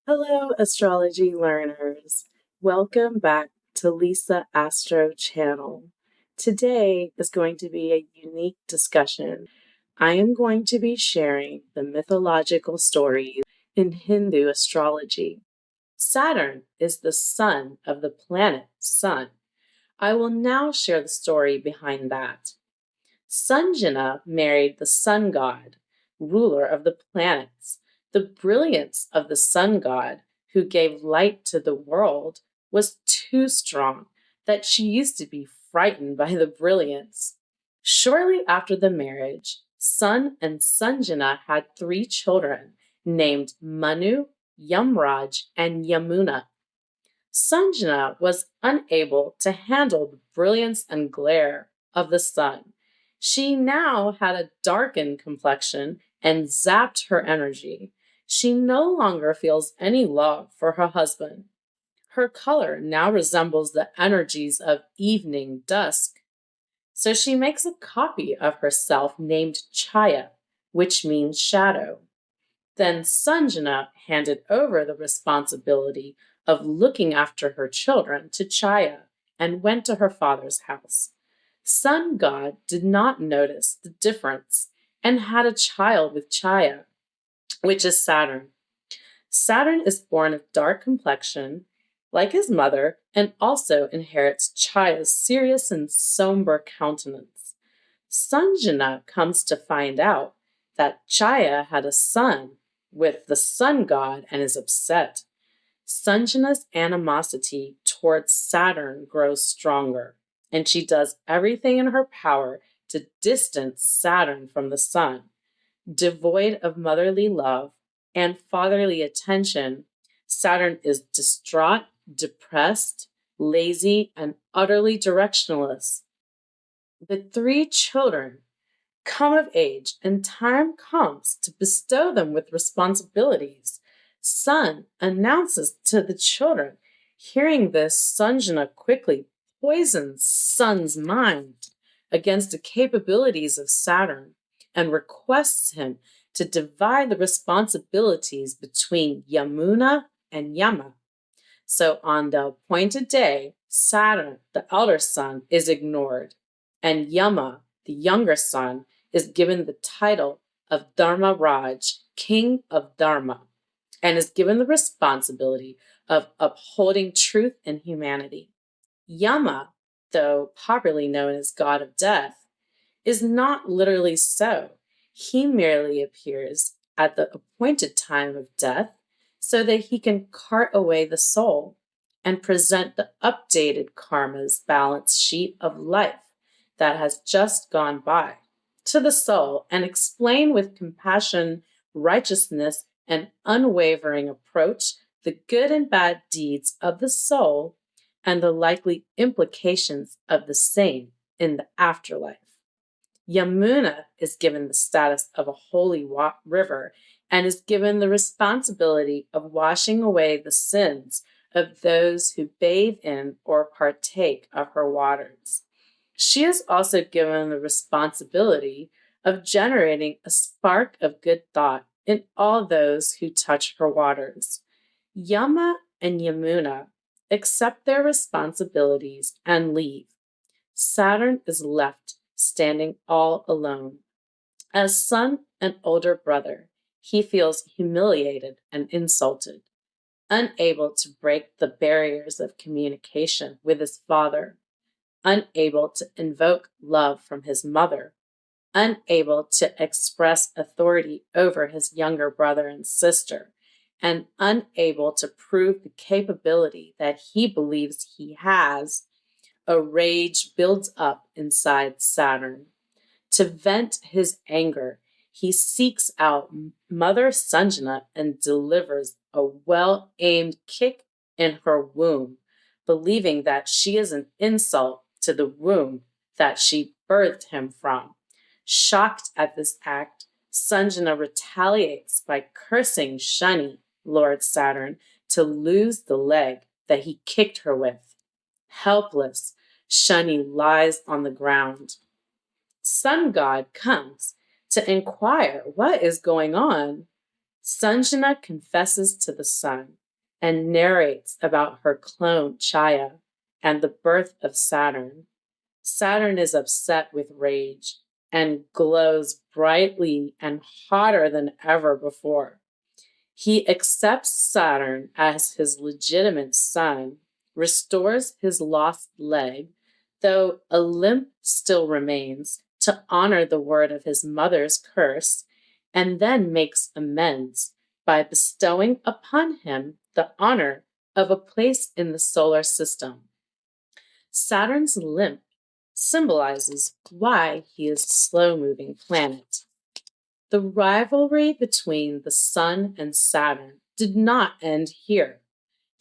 Hello, astrology learners. Welcome back to Lisa Astro Channel. Today is going to be a unique discussion. I am going to be sharing the mythological stories in Hindu astrology. Saturn is the son of the planet Sun. I will now share the story behind that. Sanjana married the sun god, ruler of the planets. The brilliance of the sun god, who gave light to the world, was too strong that she used to be frightened by the brilliance. Shortly after the marriage, Sun and Sanjana had 3 children named Manu, Yamraj, and Yamuna. Sanjana was unable to handle the brilliance and glare of the sun. She now had a darkened complexion and zapped her energy. She no longer feels any love for her husband. Her color now resembles the energies of evening dusk. So she makes a copy of herself named Chaya, which means shadow. Then Sanjana handed over the responsibility of looking after her children to Chaya and went to her father's house. Sun God did not notice the difference and had a child with Chaya, which is Saturn. Saturn is born of dark complexion, like his mother, and also inherits Chaya's serious and somber countenance. Sanjana comes to find out that Chaya had a son with the sun god and is upset. Sanjana's animosity towards Saturn grows stronger, and she does everything in her power to distance Saturn from the sun. Devoid of motherly love and fatherly attention, Saturn is distraught, depressed, lazy, and utterly directionless. The 3 children come of age, and time comes to bestow them with responsibilities. Sun announces to the children. Hearing this, Sanjana quickly poisons Sun's mind against the capabilities of Saturn and requests him to divide the responsibilities between Yamuna and Yama. So on the appointed day, Saturn, the elder son, is ignored, and Yama, the younger son, is given the title of Dharma Raj, King of Dharma, and is given the responsibility of upholding truth and humanity. Yama, though popularly known as God of Death, is not literally so. He merely appears at the appointed time of death so that he can cart away the soul and present the updated karma's balance sheet of life that has just gone by to the soul and explain with compassion, righteousness, and unwavering approach the good and bad deeds of the soul and the likely implications of the same in the afterlife. Yamuna is given the status of a holy river and is given the responsibility of washing away the sins of those who bathe in or partake of her waters. She is also given the responsibility of generating a spark of good thought in all those who touch her waters. Yama and Yamuna accept their responsibilities and leave. Saturn is left standing all alone. As son and older brother, he feels humiliated and insulted, unable to break the barriers of communication with his father, unable to invoke love from his mother, unable to express authority over his younger brother and sister, and unable to prove the capability that he believes he has. A rage builds up inside Saturn. To vent his anger, he seeks out Mother Sanjana and delivers a well-aimed kick in her womb, believing that she is an insult to the womb that she birthed him from. Shocked at this act, Sanjana retaliates by cursing Shani, Lord Saturn, to lose the leg that he kicked her with. Helpless, Shani lies on the ground. Sun God comes to inquire what is going on. Sanjana confesses to the sun and narrates about her clone Chaya and the birth of Saturn. Saturn is upset with rage and glows brightly and hotter than ever before. He accepts Saturn as his legitimate son, restores his lost leg, though a limp still remains, to honor the word of his mother's curse, and then makes amends by bestowing upon him the honor of a place in the solar system. Saturn's limp symbolizes why he is a slow-moving planet. The rivalry between the Sun and Saturn did not end here.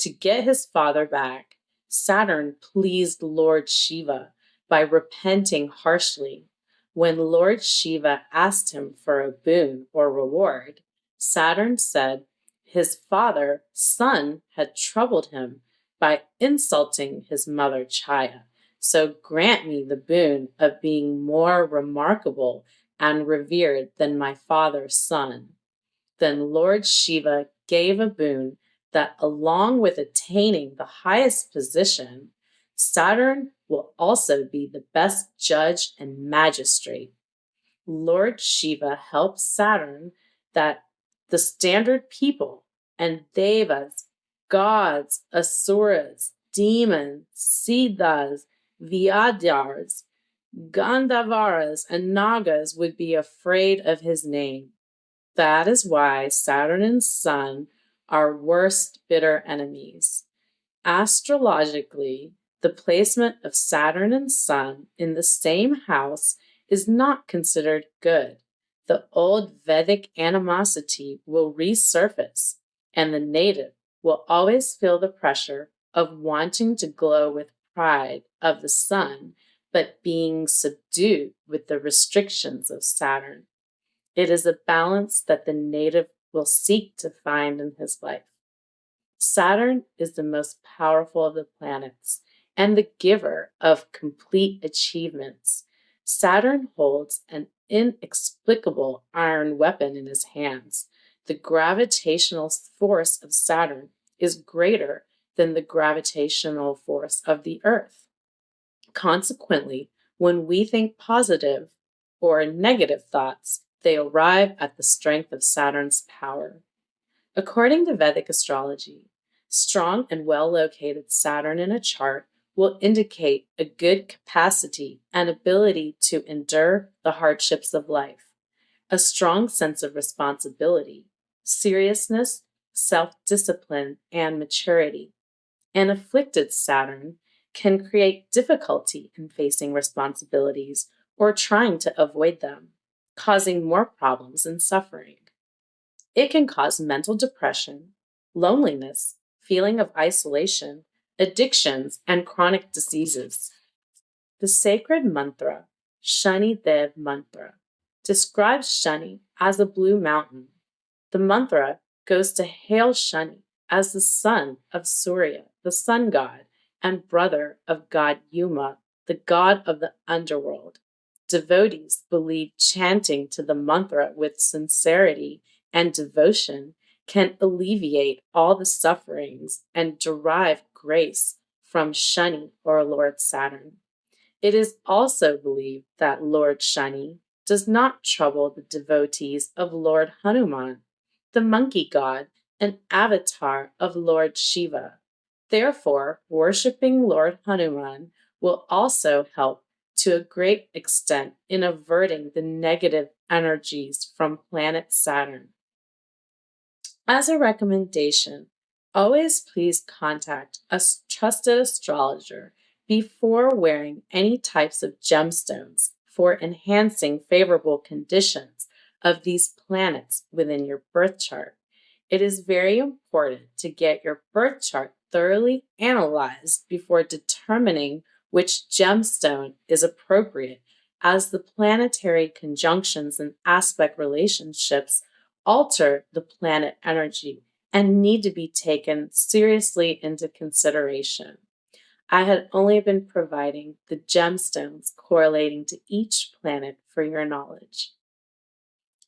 To get his father back, Saturn pleased Lord Shiva by repenting harshly. When Lord Shiva asked him for a boon or reward, Saturn said his father, Sun, had troubled him by insulting his mother Chaya. So grant me the boon of being more remarkable and revered than my father's Sun. Then Lord Shiva gave a boon that, along with attaining the highest position, Saturn will also be the best judge and magistrate. Lord Shiva helps Saturn that the standard people and devas, gods, asuras, demons, siddhas, vyadhars, gandhavaras, and nagas would be afraid of his name. That is why Saturn and Sun are worst bitter enemies. Astrologically, the placement of Saturn and Sun in the same house is not considered good. The old Vedic animosity will resurface, and the native will always feel the pressure of wanting to glow with pride of the Sun, but being subdued with the restrictions of Saturn. It is a balance that the native will seek to find in his life. Saturn is the most powerful of the planets and the giver of complete achievements. Saturn holds an inexplicable iron weapon in his hands. The gravitational force of Saturn is greater than the gravitational force of the Earth. Consequently, when we think positive or negative thoughts, they arrive at the strength of Saturn's power. According to Vedic astrology, strong and well-located Saturn in a chart will indicate a good capacity and ability to endure the hardships of life, a strong sense of responsibility, seriousness, self-discipline, and maturity. An afflicted Saturn can create difficulty in facing responsibilities or trying to avoid them, causing more problems and suffering. It can cause mental depression, loneliness, feeling of isolation, addictions, and chronic diseases. The sacred mantra, Shani Dev Mantra, describes Shani as a blue mountain. The mantra goes to hail Shani as the son of Surya, the sun god, and brother of god Yuma, the god of the underworld. Devotees believe chanting to the mantra with sincerity and devotion can alleviate all the sufferings and derive grace from Shani or Lord Saturn. It is also believed that Lord Shani does not trouble the devotees of Lord Hanuman, the monkey god and avatar of Lord Shiva. Therefore, worshipping Lord Hanuman will also help to a great extent in averting the negative energies from planet Saturn. As a recommendation, always please contact a trusted astrologer before wearing any types of gemstones for enhancing favorable conditions of these planets within your birth chart. It is very important to get your birth chart thoroughly analyzed before determining which gemstone is appropriate, as the planetary conjunctions and aspect relationships alter the planet energy and need to be taken seriously into consideration. I had only been providing the gemstones correlating to each planet for your knowledge.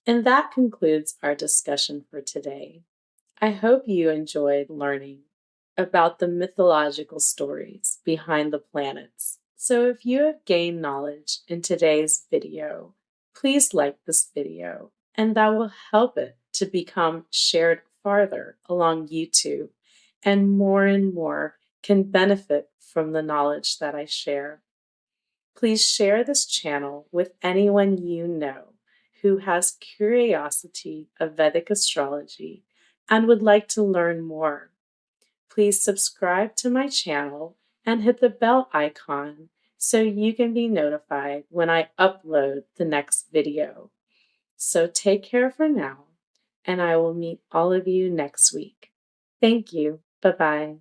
And that concludes our discussion for today. I hope you enjoyed learning about the mythological stories behind the planets. So if you have gained knowledge in today's video, please like this video, and that will help it to become shared farther along YouTube, and more can benefit from the knowledge that I share. Please share this channel with anyone you know who has curiosity of Vedic astrology and would like to learn more. Please subscribe to my channel and hit the bell icon so you can be notified when I upload the next video. So take care for now, and I will meet all of you next week. Thank you. Bye-bye.